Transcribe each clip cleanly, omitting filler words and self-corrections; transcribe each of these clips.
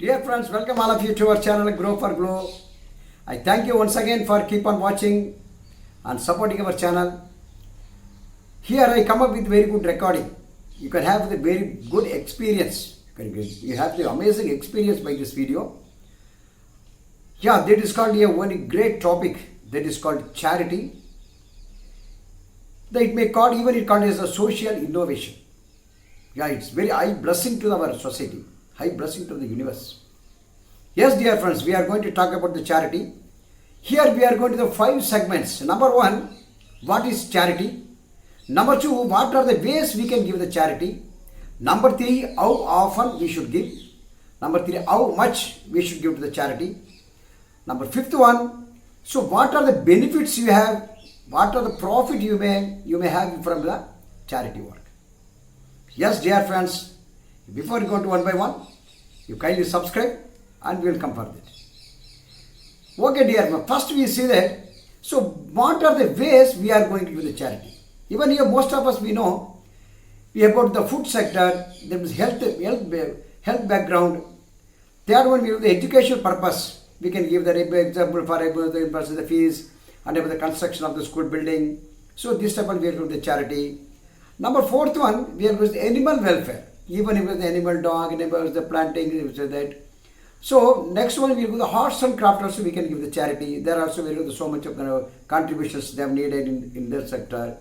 Dear friends, welcome all of you to our channel Grow for Glow. I thank you once again for keep on watching and supporting our channel. Here I come up with very good recording. You can have the very good experience. You have the amazing experience by this video. Yeah, that is called a very great topic. That is called charity. It may call even it called as a social innovation. Yeah, it's very high blessing to our society. High blessing to the universe. Yes, dear friends, we are going to talk about the charity. Here we are going to the 5 segments. Number 1, what is charity? Number 2, what are the ways we can give the charity? Number 3, how often we should give. Number 3, how much we should give to the charity. Number 5th one, so what are the benefits you have? What are the profit you may have from the charity work? Yes, dear friends, before you go to one by one, you kindly subscribe and we will come for that. Okay, dear, first we see that, so what are the ways we are going to do the charity? Even here, most of us we know about the food sector, there is health background. Third one, we have the educational purpose. We can give the example for the fees and about the construction of the school building. So this type of we are going to the charity. Number 4th one, we are going to the animal welfare. Even if it's the animal dog, animals, the planting, that. So next one we will do the arts and craft also we can give the charity. There also we will so much of contributions they have needed in their sector.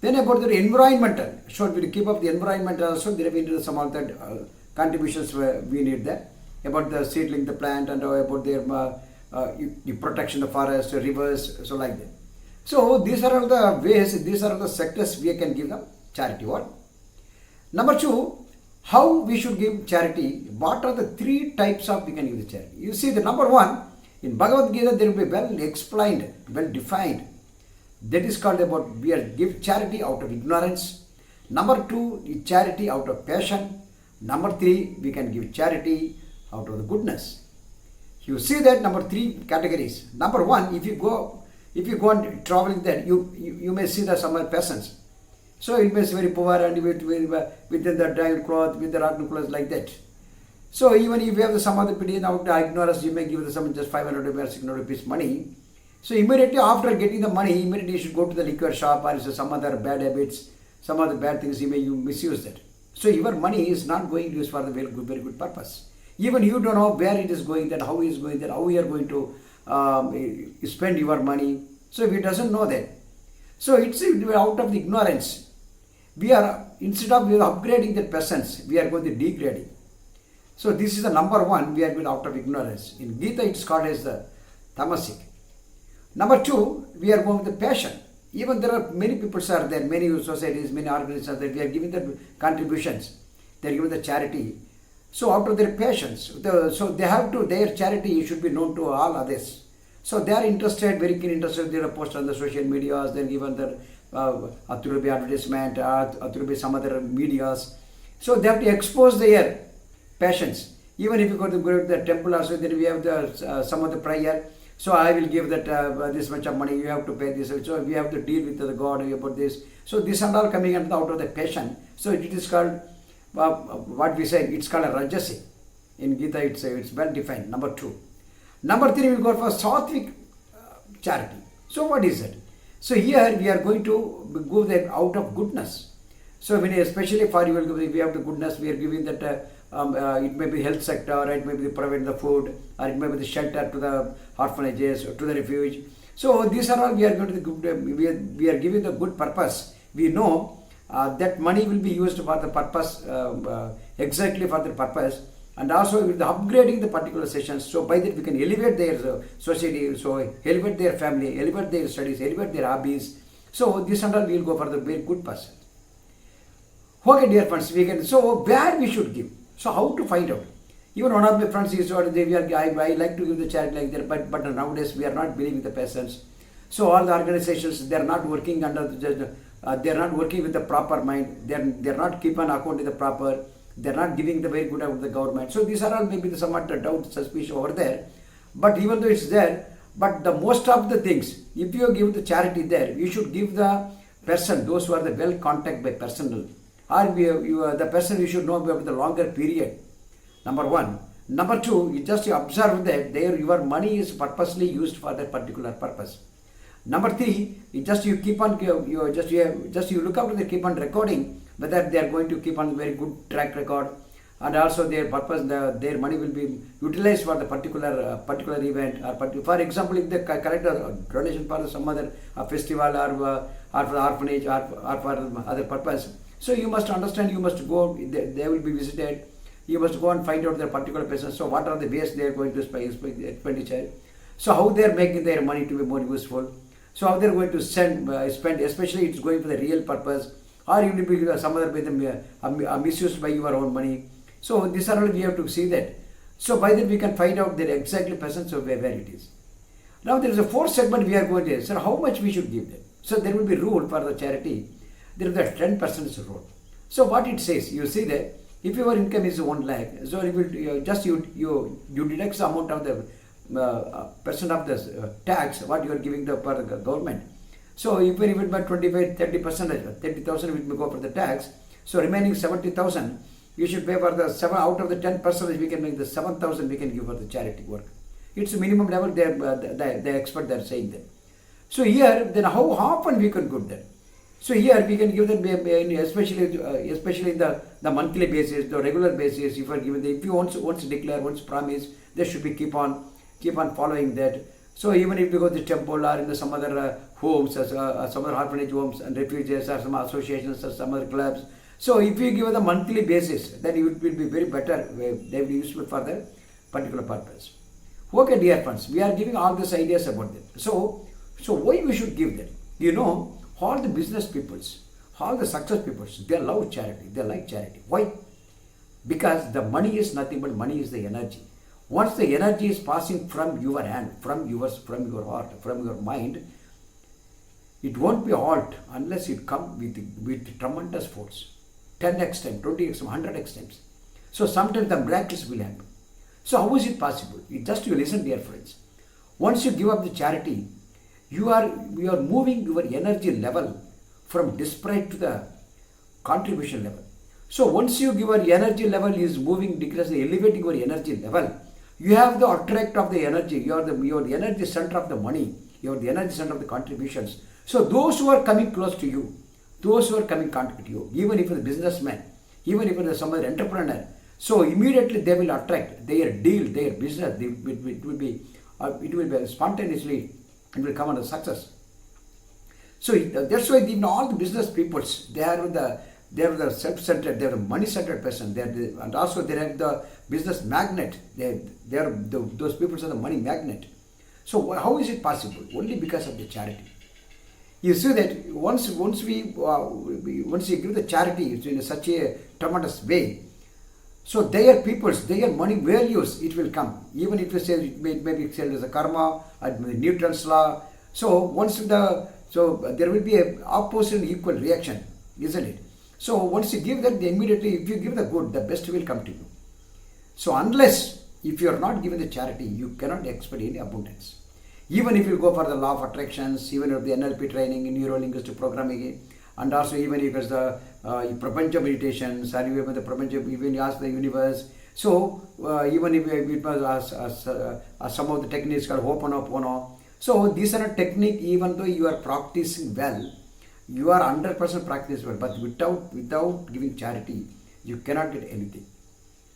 Then about the environmental, so we keep up the environment also. There have been some of that contributions we need there. About the seedling the plant and about their the protection of the forest, rivers, so like that. So these are all the ways, these are all the sectors we can give them charity work. Number 2, how we should give charity. What are the 3 types of we can give the charity? You see the number 1, in Bhagavad Gita there will be well explained, well defined. That is called about we are give charity out of ignorance. Number 2, charity out of passion. Number 3, we can give charity out of the goodness. You see that number 3 categories. Number 1, if you go and traveling there, you may see the some persons. So it may be very poor and within the dried cloth, with the rotten clothes like that. So even if you have some other pity out of ignorance, you may give someone just 500 or 600 rupees money. So immediately after getting the money, immediately you should go to the liquor shop or some other bad habits, some other bad things, you misuse that. So your money is not going to use for the very good purpose. Even you don't know where it is going, that how it is going, that how you are going to spend your money. So if he doesn't know that, so it's out of the ignorance. We are, instead of upgrading the persons, we are going to degrading. So this is the number 1, we are going out of ignorance. In Gita it's called as the tamasic. Number 2, we are going with the passion. Even there are many people are there, many societies, many organizations that we are giving the contributions. They are giving the charity. So out of their passions, so they have to, their charity should be known to all others. So they are interested, very keen interested, they are posted on the social medias, they are given the through the advertisement, through some other medias. So they have to expose their passions. Even if you go to the temple also, then we have the some of the prayer. So I will give that this much of money, you have to pay this. So we have to deal with the God about this. So this and all coming out of the passion. So it is called, what we say, it's called a rajasi. In Gita it's well defined, number 2. Number 3, we go for sattvic charity. So what is it? So here we are going to go that out of goodness. So when especially for you, we have the goodness, we are giving that it may be health sector, or it may be providing the food, or it may be the shelter to the orphanages, or to the refuge. So these are all we are going to the good, we are giving the good purpose. We know that money will be used for the purpose, exactly for the purpose. And also with the upgrading the particular sessions, so by that we can elevate their society, so elevate their family, elevate their studies, elevate their hobbies. So this and all we will go for the very good person. Okay, dear friends, we can, so where we should give, so how to find out. Even one of my friends is, I like to give the charity like that, but nowadays we are not believing the persons. So all the organizations, they are not working under the, they are not working with the proper mind, they are not keeping account in the proper. They are not giving the very good out of the government. So these are all maybe somewhat doubt, suspicion over there. But even though it's there, but the most of the things, if you give the charity there, you should give the person, those who are the well contact by personal. Or the person you should know about the longer period. Number 1. Number two, you just observe that your money is purposely used for that particular purpose. Number three, you keep on you look after, they keep on recording whether they are going to keep on very good track record, and also their purpose, their money will be utilized for the particular event, or for example, if they collect a donation for some other festival, or for the orphanage, or for other purpose. So you must understand, you must go, they will be visited. You must go and find out their particular person. So what are the ways they are going to spend expenditure? So how they are making their money to be more useful? So how they are going to spend, especially it's going for the real purpose, or you will be some other way misused by your own money. So these are all we have to see that. So by that we can find out the exactly percent of where it is. Now there is a fourth segment we are going to, so how much we should give them. So there will be rule for the charity. There is a 10% rule. So what it says, you see that if your income is 1 lakh, so it will you deduct the amount of the percent of the tax what you are giving the government. So if you even by 25-30%, 30,000 will go for the tax. So remaining 70,000 you should pay for the 7 out of the 10%. We can make the 7,000 we can give for the charity work. It's a minimum level. The expert they are saying that. So here then how often we can give that. So here we can give them, especially in the monthly basis, the regular basis. If you are given, if you once declare, once promise, they should be keep on following that. So even if you go to the temple or in some other homes, some other orphanage homes and refugees, or some associations or some other clubs. So if you give the monthly basis, then it will be very better. They will be useful for the particular purpose. Okay, dear friends, we are giving all these ideas about that. So why we should give them? You know, all the business peoples, all the success peoples, they love charity. They like charity. Why? Because the money is nothing but money is the energy. Once the energy is passing from your hand, from your heart, from your mind, it won't be halt unless it comes with tremendous force. 10x times, 20x, 100x times. So sometimes the miracles will happen. So how is it possible? You listen, dear friends. Once you give up the charity, you are moving your energy level from disparate to the contribution level. So once you give your energy level is moving, decreasing, elevating your energy level, you have the attract of the energy. You are the energy center of the money. You are the energy center of the contributions. So those who are coming close to you, those who are coming contact to you, even if it's a businessman, even if it's some other entrepreneur, so immediately they will attract their deal, their business. It will be spontaneously. It will come under success. So that's why even all the business peoples, they are the self-centered, they are the money-centered person, and also they have the business magnet. Those people are the money magnet. So how is it possible? Only because of the charity. You see that once you give the charity in such a tremendous way, so their peoples, their money values, it will come. Even if you say it may be said as a karma, Newton's law. So there will be a opposite equal reaction, isn't it? So once you give that, immediately if you give the good, the best will come to you. So if you are not given the charity, you cannot expect any abundance. Even if you go for the law of attractions, even if the NLP training in neuro-linguistic programming, and also even if it's the Prapancha meditations, or even the Prapancha, even you ask the universe. So even if it was some of the techniques called Ho'oponopono. So these are a technique, even though you are practicing well, you are 100% practice well, but without giving charity, you cannot get anything.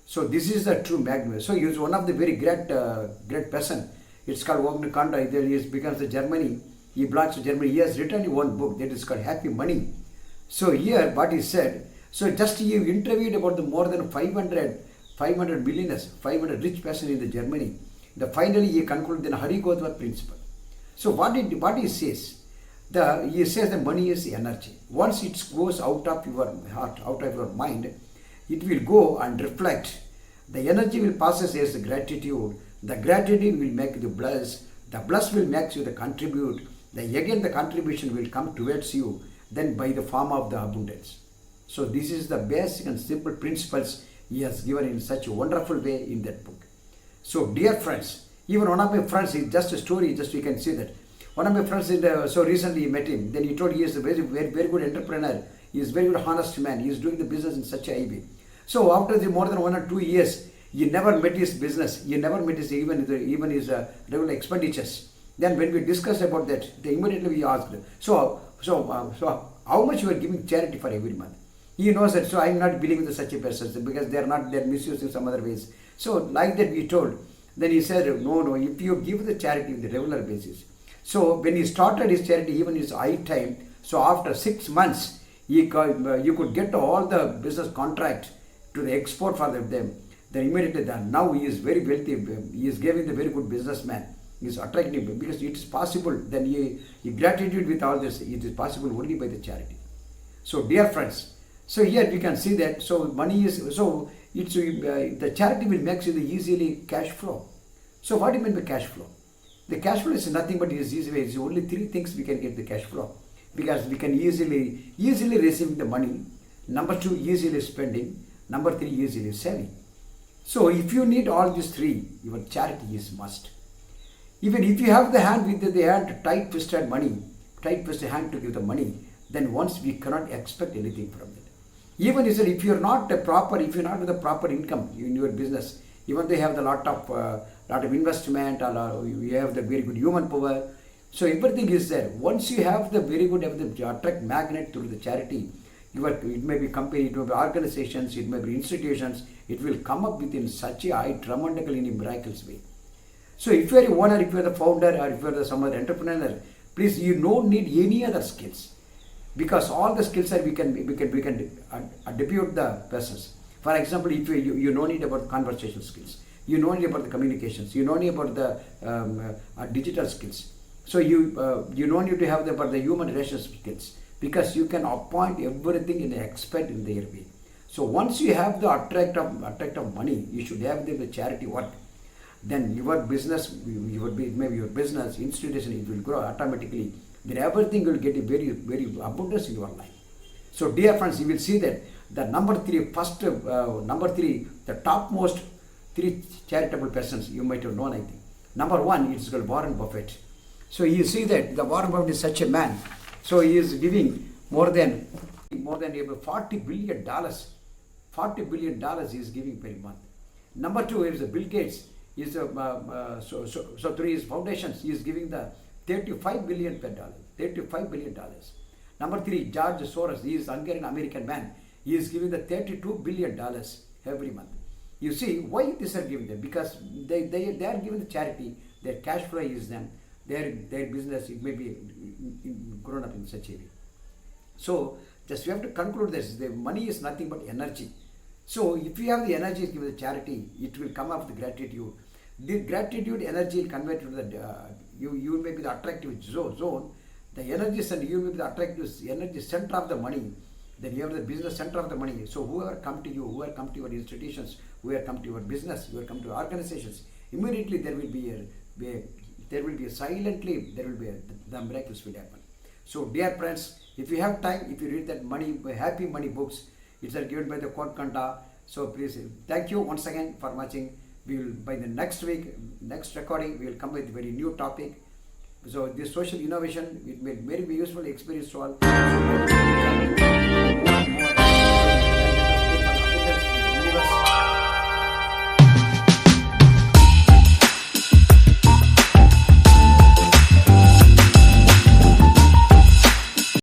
So this is the true magnet. So he is one of the very great person. It's called Wagner Kanda. He becomes the Germany. He belongs to Germany. He has written one book that is called Happy Money. So here what he said, so just he interviewed about the more than 500 millionaires, 500 rich person in the Germany. Finally he concluded the Hari Gotwar principle. So what he says, he says the money is energy. Once it goes out of your heart, out of your mind, it will go and reflect. The energy will pass as the gratitude. The gratitude will make you bless. The bless will make you the contribute. Again the contribution will come towards you, then by the form of the abundance. So this is the basic and simple principles he has given in such a wonderful way in that book. So dear friends, even one of my friends, it's just a story, just you can see that. One of my friends, so recently he met him, then he told he is a very, very, very good entrepreneur. He is very good honest man. He is doing the business in such a high way. So after more than 1 or 2 years, You never met his business. You never met his even his regular expenditures. Then when we discussed about that, they immediately we asked, so how much you are giving charity for every month? He knows that, so I am not believing in such a person because they are misusing some other ways. So like that we told. Then he said, no, if you give the charity on the regular basis. So when he started his charity, even his high time, so after 6 months, you could get all the business contract to the export for them. Then immediately done. Now he is very wealthy. He is giving the very good businessman. He is attractive because it is possible. Then he gratitude with all this. It is possible only by the charity. So dear friends, so here we can see that. So money is so it's the charity will make you the easily cash flow. So what do you mean by cash flow? The cash flow is nothing but is easy. It's only 3 things we can get the cash flow, because we can easily receive the money. Number 2, easily spending. Number 3, easily saving. So if you need all these 3, your charity is must. Even if you have the hand with the hand tight-twisted hand to give the money, then once we cannot expect anything from that. Even if you're not with the proper income in your business, even though you have the lot of investment, or you have the very good human power, so everything is there. Once you have the very good, attract magnet through the charity, it may be company, it may be organizations, it may be institutions, it will come up within such a high, tremendously in a miraculous way. So if you are a owner, if you are the founder, or if you are some other entrepreneur, please, you don't need any other skills, because all the skills are we can debut the persons. For example, if you know need about conversation skills, you know need about the communications, you know need about the digital skills. So you know need to have about the human relationship skills, because you can appoint everything in the expert in their way. So once you have the attract of money, you should have the charity work. Then your business, maybe your business institution, it will grow automatically. Then everything will get a very, very abundance in your life. So dear friends, you will see that the number 3, the topmost 3 charitable persons you might have known, I think. Number 1, it's called Warren Buffett. So you see that the Warren Buffett is such a man. So he is giving more than $40 billion. $40 billion he is giving per month. Number 2 is Bill Gates. So through his foundations, he is giving the $35 billion per dollar. $35 billion. Number 3, George Soros. He is Hungarian American man. He is giving the $32 billion every month. You see why this are given them? Because they are given the charity. Their cash flow is them. Their business, it may be grown up in such a way. So just we have to conclude this. The money is nothing but energy. So if you have the energy to give the charity, it will come up with gratitude. The gratitude energy will convert to the you may be the attractive zone. The energy center, you will be the attractive energy center of the money. Then you have the business center of the money. So whoever come to you, whoever come to your institutions, whoever come to your business, whoever come to your organizations, immediately there will be the miracles will happen. So dear friends, if you have time, if you read that Happy Money books, it's given by the Quad Kanta. So please, thank you once again for watching. We will, by the next recording, we will come with a very new topic. So this social innovation, it may very be useful experience to all.